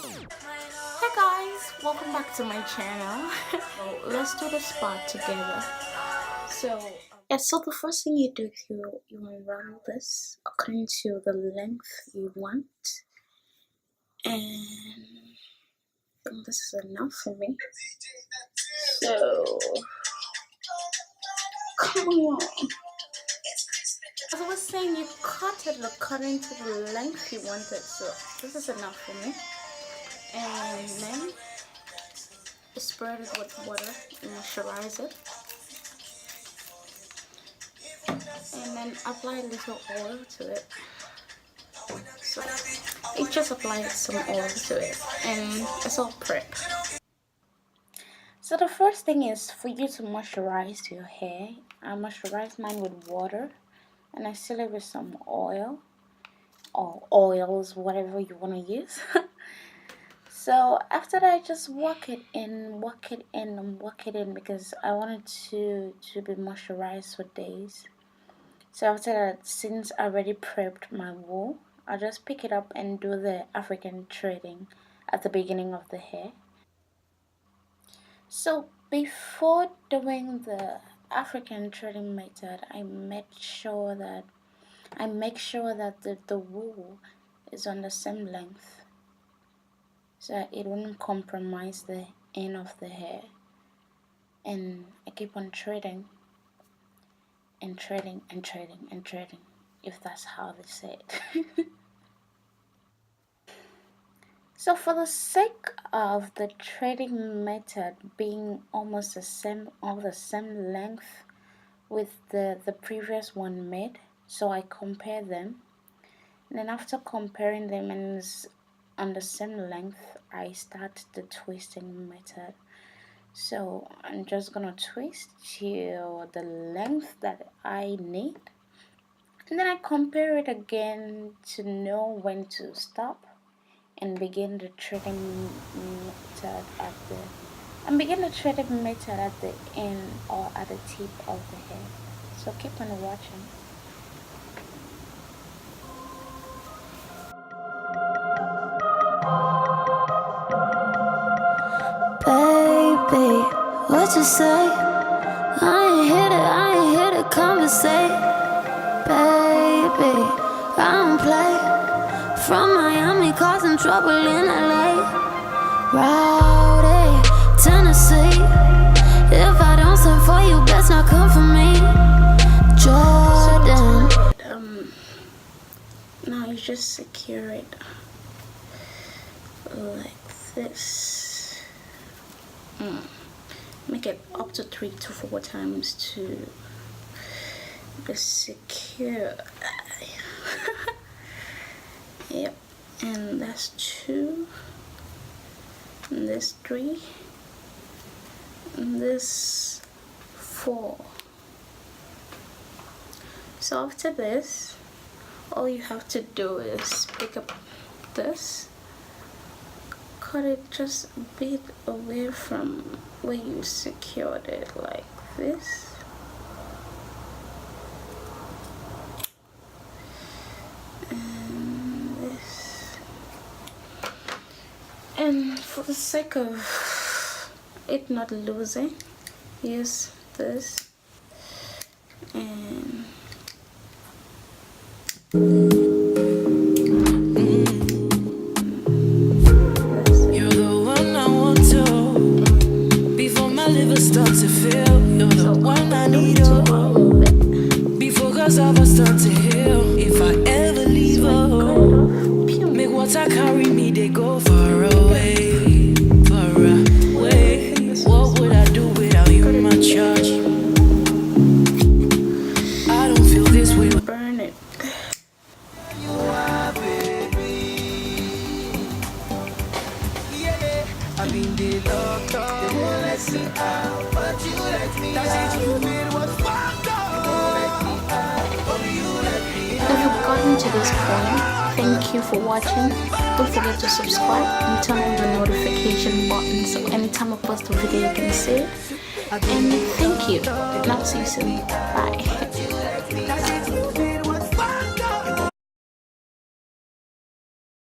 Hey guys, welcome back to my channel. So let's do the spot together. So the first thing you do is you unravel this according to the length you want, and I think this is enough for me. So come on. As I was saying, you cut it according to the length you wanted. So this is enough for me, and then spread it with water, moisturize it, and then apply a little oil to it. So it just applied some oil to it and it's all prepped. So the first thing is for you to moisturize your hair. I moisturize mine with water and I seal it with some oil or oils, whatever you want to use. So after that, I just work it in because I want it to be moisturized for days. So after that, since I already prepped my wool, I'll just pick it up and do the African threading at the beginning of the hair. So before doing the African threading method, I make sure that the wool is on the same length, so that it won't compromise the end of the hair. And I keep on threading and threading and threading and threading, if that's how they say it. So for the sake of the threading method being almost the same length with the previous one made, so I compare them, and then after comparing them and it's on the same length, I start the twisting method. So I'm just gonna twist to the length that I need, and then I compare it again to know when to stop and begin the threading method at the end or at the tip of the hair. So keep on watching. Baby, what you say? I ain't here to conversate. Baby, I don't play. From Miami, causing trouble in LA. Rowdy, Tennessee. If I don't send for you, best not come for me. Jordan. Now you just secure it like this. Make it up to 3 to 4 times to be secure. Yep, and that's 2, and this 3, and this 4. So after this, all you have to do is pick up this, cut it just a bit away from where you secured it, like this. And for the sake of it not losing, use this and you're the one I want to. Before my liver starts to feel, you're the one I need. Before cause I was start to heal. If I ever leave make water carry me, they go far away, far away. What would I do without you, my charge? I don't feel this way. burn it. You are, baby. Yeah, I've been the doctor. They won't let me out, but you let me out. That's it, you made what fucked up. You won't let me out, but you let me out. If you've gotten to this point, thank you for watching. Don't forget to subscribe and turn on the notification button so anytime I post a video you can see it. And thank you. And I'll see you soon. Bye.